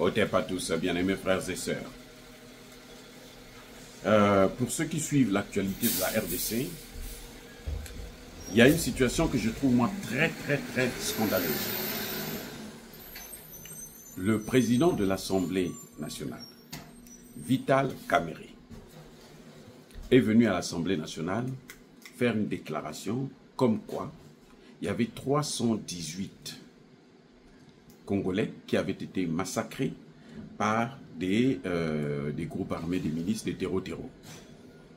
Otep à tous, bien-aimés frères et sœurs. Pour ceux qui suivent l'actualité de la RDC, il y a une situation que je trouve moi très scandaleuse. Le président de l'Assemblée nationale, Vital Kamerhe, est venu à l'Assemblée nationale faire une déclaration comme quoi il y avait 318 Congolais qui avaient été massacrés par des groupes armés, des milices, des terreaux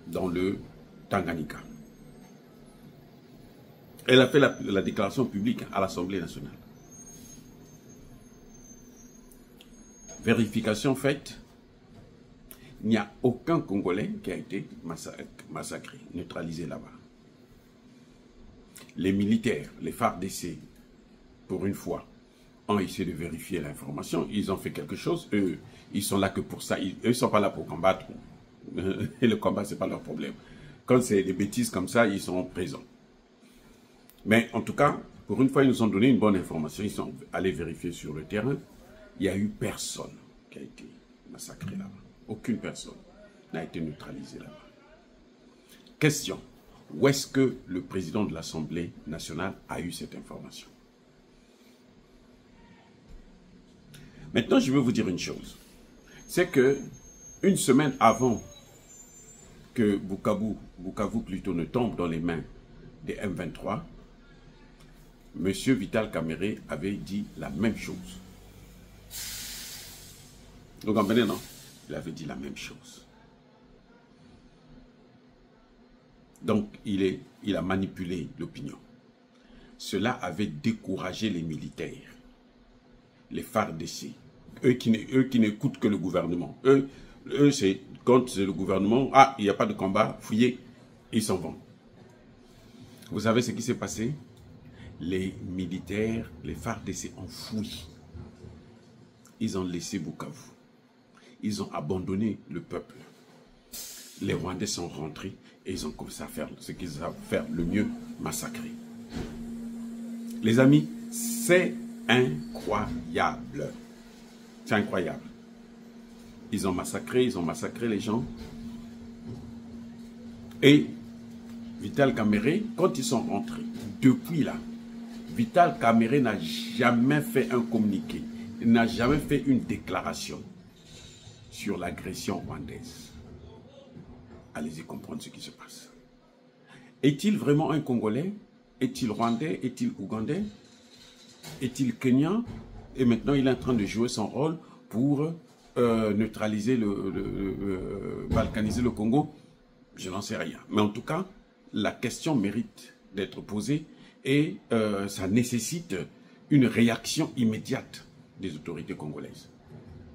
dans le Tanganyika. Elle a fait la déclaration publique à l'Assemblée nationale. Vérification faite, il n'y a aucun Congolais qui a été massacré, neutralisé là-bas. Les militaires, les FARDC, pour une fois, ont essayé de vérifier l'information. Ils ont fait quelque chose. Eux, ils sont là que pour ça. Eux ne sont pas là pour combattre. Et le combat, ce n'est pas leur problème. Quand c'est des bêtises comme ça, ils sont présents. Mais en tout cas, pour une fois, ils nous ont donné une bonne information. Ils sont allés vérifier sur le terrain. Il n'y a eu personne qui a été massacré là-bas. Aucune personne n'a été neutralisée là-bas. Question. Où est-ce que le président de l'Assemblée nationale a eu cette information? Maintenant, je veux vous dire une chose. C'est que une semaine avant que Bukavu plutôt ne tombe dans les mains des M23, M. Vital Kamerhe avait dit la même chose. Vous comprenez, non? Il avait dit la même chose. Donc, il a manipulé l'opinion. Cela avait découragé les militaires, les FARDC, eux qui n'écoutent que le gouvernement. Eux c'est quand c'est le gouvernement, ah, il n'y a pas de combat, fouillez, ils s'en vont. Vous savez ce qui s'est passé? Les militaires, les FARDC ont fui. Ils ont laissé Bukavu. Ils ont abandonné le peuple. Les Rwandais sont rentrés et ils ont commencé à faire ce qu'ils savent faire le mieux, massacrer. Les amis, c'est incroyable. C'est incroyable. Ils ont massacré les gens. Et Vital Kamerhe, quand ils sont rentrés, depuis là, Vital Kamerhe n'a jamais fait un communiqué, il n'a jamais fait une déclaration sur l'agression rwandaise. Allez-y comprendre ce qui se passe. Est-il vraiment un Congolais? Est-il Rwandais? Est-il Ougandais? Est-il Kenyan? Et maintenant, il est en train de jouer son rôle pour neutraliser, balkaniser le Congo. Je n'en sais rien. Mais en tout cas, la question mérite d'être posée et ça nécessite une réaction immédiate des autorités congolaises.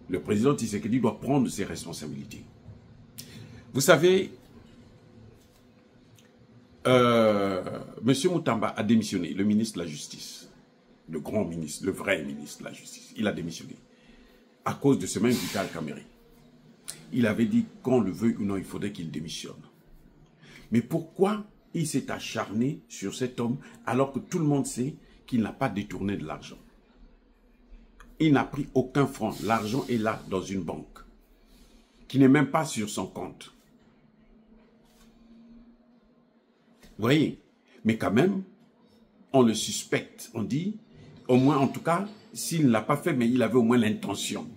Le président Tshisekedi doit prendre ses responsabilités. Vous savez, M. Moutamba a démissionné, le ministre de la Justice, le grand ministre, le vrai ministre de la Justice. Il a démissionné à cause de ce même Vital Kamerhe. Il avait dit qu'on le veuille ou non, il faudrait qu'il démissionne. Mais pourquoi il s'est acharné sur cet homme alors que tout le monde sait qu'il n'a pas détourné de l'argent? Il n'a pris aucun franc. L'argent est là dans une banque qui n'est même pas sur son compte. Vous voyez? Mais quand même, on le suspecte. On dit, au moins en tout cas, s'il ne l'a pas fait, mais il avait au moins l'intention.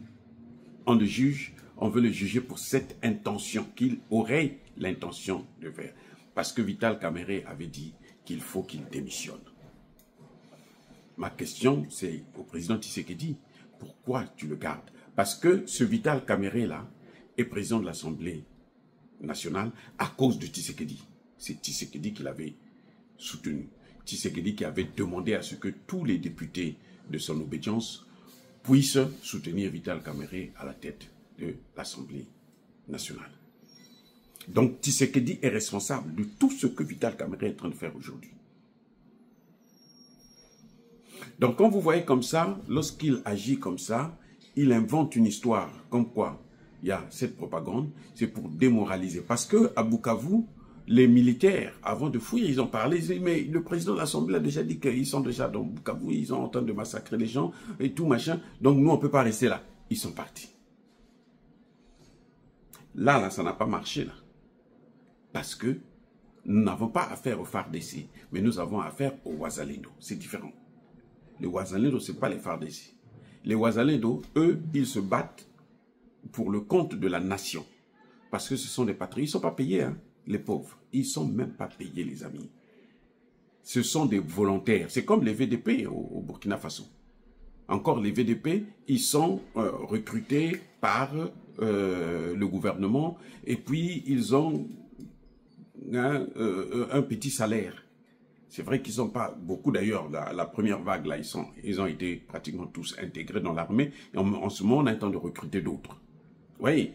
On le juge, on veut le juger pour cette intention, qu'il aurait l'intention de faire. Parce que Vital Kamerhe avait dit qu'il faut qu'il démissionne. Ma question, c'est au président Tshisekedi, pourquoi tu le gardes? Parce que ce Vital Kamerhe-là est président de l'Assemblée nationale à cause de Tshisekedi. C'est Tshisekedi qui l'avait soutenu. Tshisekedi qui avait demandé à ce que tous les députés de son obédience puissent soutenir Vital Kamerhe à la tête de l'Assemblée nationale. Donc Tshisekedi est responsable de tout ce que Vital Kamerhe est en train de faire aujourd'hui. Donc quand vous voyez comme ça, lorsqu'il agit comme ça, il invente une histoire comme quoi il y a cette propagande, c'est pour démoraliser. Parce que à Bukavu, les militaires, avant de fuir, ils ont parlé, ils disaient, mais le président de l'Assemblée a déjà dit qu'ils sont déjà dans Bukavu, ils sont en train de massacrer les gens et tout machin, donc nous on ne peut pas rester là. ils sont partis. Là, ça n'a pas marché, là. Parce que nous n'avons pas affaire aux FARDC, mais nous avons affaire aux Wazalendo. C'est différent. Les Wazalendo, ce n'est pas les FARDC. Les Wazalendo, eux, ils se battent pour le compte de la nation. Parce que ce sont des patriotes. Ils ne sont pas payés, hein, les pauvres. Ils ne sont même pas payés, les amis. Ce sont des volontaires. C'est comme les VDP au Burkina Faso. Encore, les VDP, ils sont recrutés par le gouvernement et puis ils ont un petit salaire. C'est vrai qu'ils ne sont pas beaucoup d'ailleurs. La première vague, là, ils ont été pratiquement tous intégrés dans l'armée. Et en ce moment, on a le temps de recruter d'autres. Oui,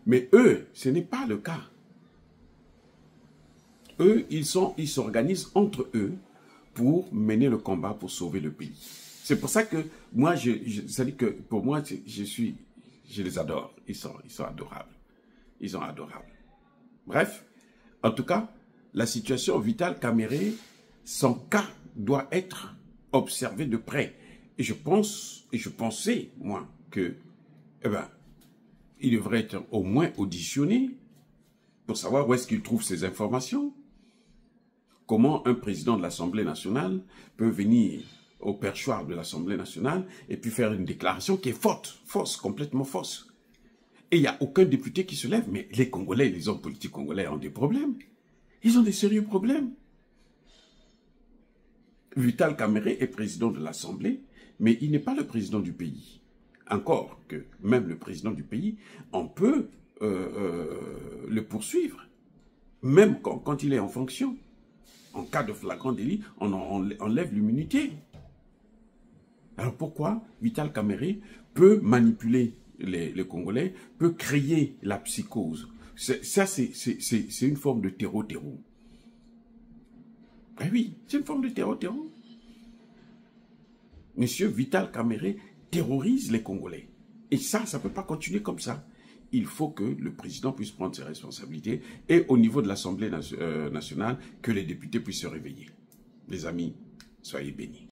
mais eux, ce n'est pas le cas. Eux, ils s'organisent entre eux pour mener le combat, pour sauver le pays. C'est pour ça que moi, ça dit que pour moi, je les adore. Ils sont adorables. Ils sont adorables. Bref, en tout cas, la situation Vital Kamerhe, son cas doit être observé de près. Et je pensais, moi, que, il devrait être au moins auditionné pour savoir où est-ce qu'il trouve ces informations. Comment un président de l'Assemblée nationale peut venir au perchoir de l'Assemblée nationale et puis faire une déclaration qui est fausse, complètement fausse. Et il n'y a aucun député qui se lève. Mais les Congolais, les hommes politiques congolais ont des problèmes. Ils ont des sérieux problèmes. Vital Kamerhe est président de l'Assemblée, mais il n'est pas le président du pays. Encore que même le président du pays, on peut le poursuivre, même quand il est en fonction. En cas de flagrant délit, on enlève l'immunité. Alors pourquoi Vital Kamerhe peut manipuler les Congolais, peut créer la psychose? Ça, c'est une forme de terreau-terreau. Eh oui, c'est une forme de terreau-terreau. Monsieur Vital Kamerhe terrorise les Congolais. Et ça ne peut pas continuer comme ça. Il faut que le président puisse prendre ses responsabilités et au niveau de l'Assemblée nationale, que les députés puissent se réveiller. Les amis, soyez bénis.